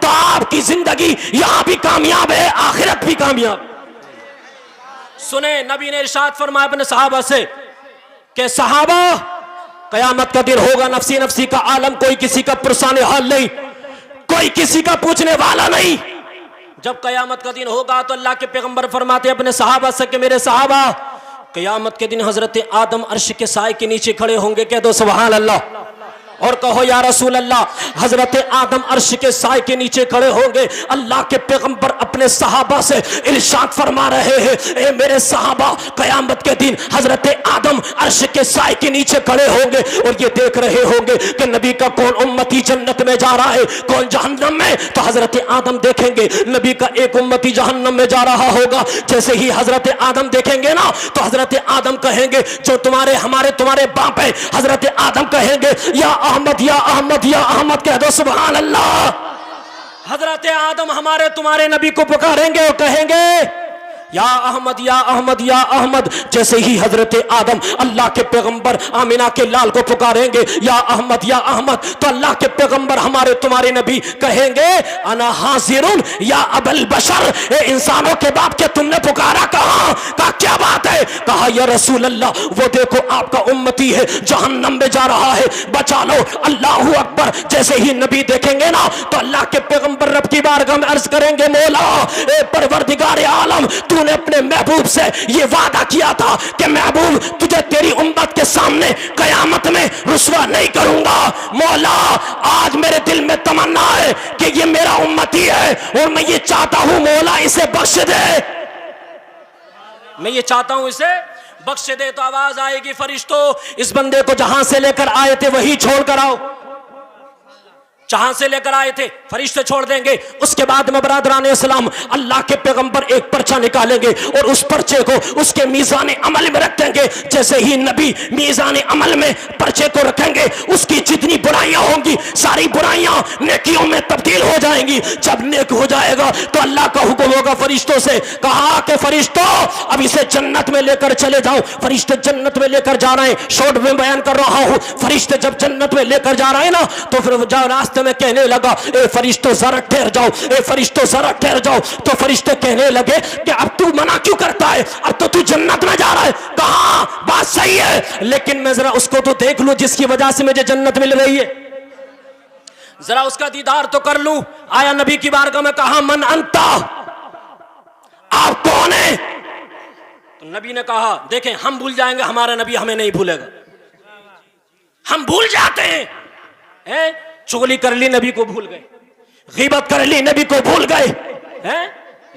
तो आपकी जिंदगी यहां भी कामयाब है, आखिरत भी कामयाब। सुने, नबी ने इरशाद फरमाया अपने सहाबा से कि सहाबा, कयामत का दिन होगा, नफसी नफसी का आलम, कोई किसी का पुरसाने हाल नहीं, कोई किसी का पूछने वाला नहीं। जब कयामत का दिन होगा तो अल्लाह के पैगंबर फरमाते अपने सहाबा से कि मेरे सहाबा, कयामत के दिन हजरत आदम अर्श के साए के नीचे खड़े होंगे। कह दो सुभान अल्लाह और कहो या रसूल अल्लाह, हजरत आदम अर्श के साए के नीचे खड़े होंगे। अल्लाह के पैगंबर अपने सहाबा से इरशाद फरमा रहे हैं, ए मेरे सहाबा, कयामत के दिन हजरत आदम अर्श के साए के नीचे खड़े होंगे और ये देख रहे होंगे कि नबी का कौन उम्मती जन्नत में जा रहा है, कौन जहन्नम में। तो हजरत आदम देखेंगे नबी का एक उम्मती जहन्नम में जा रहा होगा। जैसे ही हजरत आदम देखेंगे ना, तो हजरत आदम कहेंगे जो तुम्हारे बाप है, हजरत आदम कहेंगे या अहमद या अहमद या अहमद। कह दो सुभान अल्लाह। हजरत आदम हमारे तुम्हारे नबी को पुकारेंगे और कहेंगे या अहमद या अहमद या अहमद। जैसे ही हजरत आदम अल्लाह के पैगंबर आमिना के लाल को पुकारेंगे या अहमद या अहमद, तो अल्लाह के पैगंबर हमारे तुम्हारे नबी कहेंगे अना हाजिरुन या अबल बशर, इंसानों के बाप के तुमने पुकारा कहा? कहा क्या बात है? कहा या रसूल अल्लाह, वो देखो आपका उम्मती है, जहन्नम में जा रहा है, बचा लो। अल्लाहू अकबर। जैसे ही नबी देखेंगे ना, तो अल्लाह के पैगंबर रब की बारगाह में अर्ज करेंगे, मौला ए परवरदिगार आलम, तूने अपने महबूब से ये वादा किया था कि महबूब तुझे तेरी उम्मत के सामने कयामत में रुसवा नहीं करूंगा। मौला आज मेरे दिल में तमन्ना है कि ये मेरा उम्मती है और मैं ये चाहता हूं मौला इसे बख्श दे, मैं ये चाहता हूं इसे बख्श दे। तो आवाज आएगी, फरिश्तों इस बंदे को जहां से लेकर आए थे वही छोड़ कर आओ। जहां से लेकर आए थे फरिश्ते छोड़ देंगे। उसके बाद में बरादरान इस्लाम अल्लाह के पैगंबर एक पर्चा निकालेंगे और उस पर्चे को उसके मीज़ान अमल में रख देंगे। जैसे ही नबी मीज़ान अमल में पर्चे को रखेंगे, उसकी जितनी बुराइयां होंगी सारी बुराइयां नेकियों में तब्दील हो जाएंगी। जब नेक हो जाएगा तो अल्लाह का हुक्म होगा फरिश्तों से, कहा कि फरिश्तों अब इसे जन्नत में लेकर चले जाओ। फरिश्ते जन्नत में लेकर जा रहे हैं, शॉर्ट में बयान कर रहा हूं। फरिश्ते जब जन्नत में लेकर जा रहे हैं ना, तो फिर जब रास्ते में कहने लगा ए फरिश्तों जरा ठहर जाओ, ए फरिश्तों जरा ठहर जाओ, तो फरिश्ते कहने लगे कि अब तू मना क्यों करता है, अब तो तू जन्नत में जा रहा है। कहा बात सही है, लेकिन मैं जरा उसको तो देख लूं जिसकी वजह से मुझे जन्नत मिल रही है, जरा उसका दीदार तो कर लूं। आया नबी की बारगाह में, कहा मन अंता, आप कौन है? तो नबी ने कहा देखें हम भूल जाएंगे, हमारा नबी हमें नहीं भूलेगा, हम भूल जाते हैं। चुगली कर ली नबी को भूल गए, गीबत कर ली नबी को भूल गए हैं,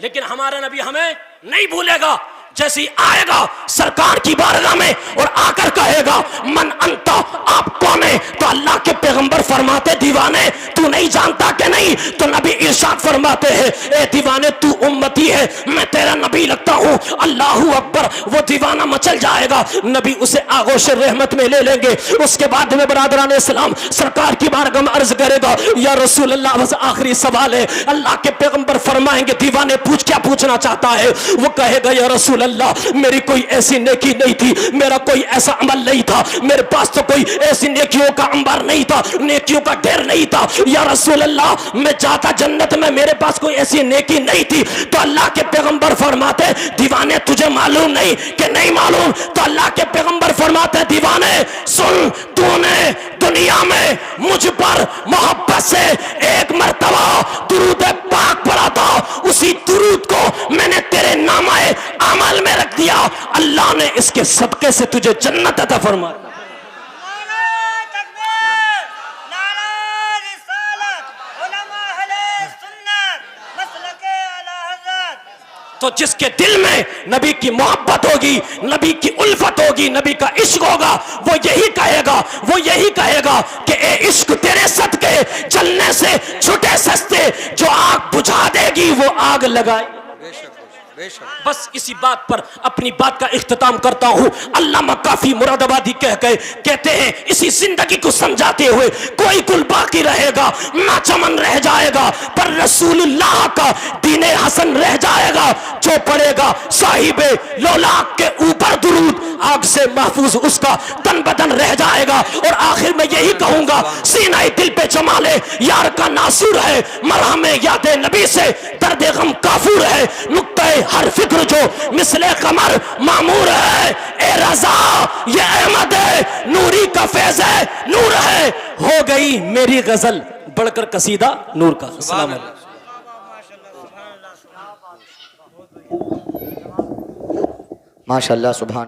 लेकिन हमारा नबी हमें नहीं भूलेगा। जैसे ही आएगा सरकार की बारगाह में और आकर कहेगा मन अंता, आप कौन है? तो अल्लाह के पैगंबर फरमाते दीवाने तू नहीं जानता कि नहीं? तो नबी इरशाद फरमाते हैं ए दीवाने तू उम्मती है, मैं तेरा नबी लगता हूं। अल्लाहू अकबर। वो दीवाना मचल जाएगा, नबी उसे आगोश रहमत में ले लेंगे। उसके बाद में बरादरान इस्लाम सरकार की बारगाह में अर्ज करेगा या रसूल अल्लाह, बस आखिरी सवाल है। अल्लाह के पैगंबर फरमाएंगे दीवाने पूछ, क्या पूछना चाहता है? वो कहेगा या रसूल अल्लाह, मेरी कोई ऐसी नेकी नहीं थी, मेरा कोई ऐसा अमल नहीं था, मेरे पास तो कोई ऐसी नेकियों का अंबार नहीं था, नेकियों का ढेर नहीं था। या रसूल अल्लाह, मैं जाता जन्नत में, मेरे पास कोई ऐसी नेकी नहीं थी। तो अल्लाह के पैगंबर फरमाते दीवाने तुझे मालूम नहीं कि नहीं मालूम? तो अल्लाह के पैगंबर फरमाते दीवाने सुन, तूने दुनिया में मुझ पर मोहब्बत से एक मर्तबा दुरूद पाक पढ़ा था, उसी दुरूद को मैंने तेरे नामाए अमल में रख दिया, अल्लाह ने इसके सदके से तुझे जन्नत अता फरमाई। तो जिसके दिल में नबी की मोहब्बत होगी, नबी की उल्फत होगी, नबी का इश्क होगा, वो यही कहेगा कि ए इश्क तेरे सदके जलने से छुटे सस्ते, जो आग बुझा देगी वो आग लगाए। बस इसी बात पर अपनी बात का इख्तिताम करता हूं। अल्लामा काफी मुरादाबादी कहते हैं इसी जिंदगी को समझाते हुए, कोई कुल बाकी रहेगा ना चमन रह जाएगा, पर रसूलुल्लाह का दीन हसन रह जाएगा। जो पढ़ेगा साहिबे लोलाक के ऊपर दुरूद, आग से महफूज उसका तन बदन रह जाएगा। और आखिर में यही कहूंगा, सीनाए दिल पे जमाले यार का नासूर है, मरहमे यादे नबी से दर्द गम काफूर है। नुक्ते हर फिक्र जो मिसले कमर मामूर है, ए रजा ये अहमद है, नूरी का फैज है, नूर है। हो गई मेरी गजल बढ़कर कसीदा नूर का। अस्सलाम वालेकुम। माशाअल्लाह, सुभान।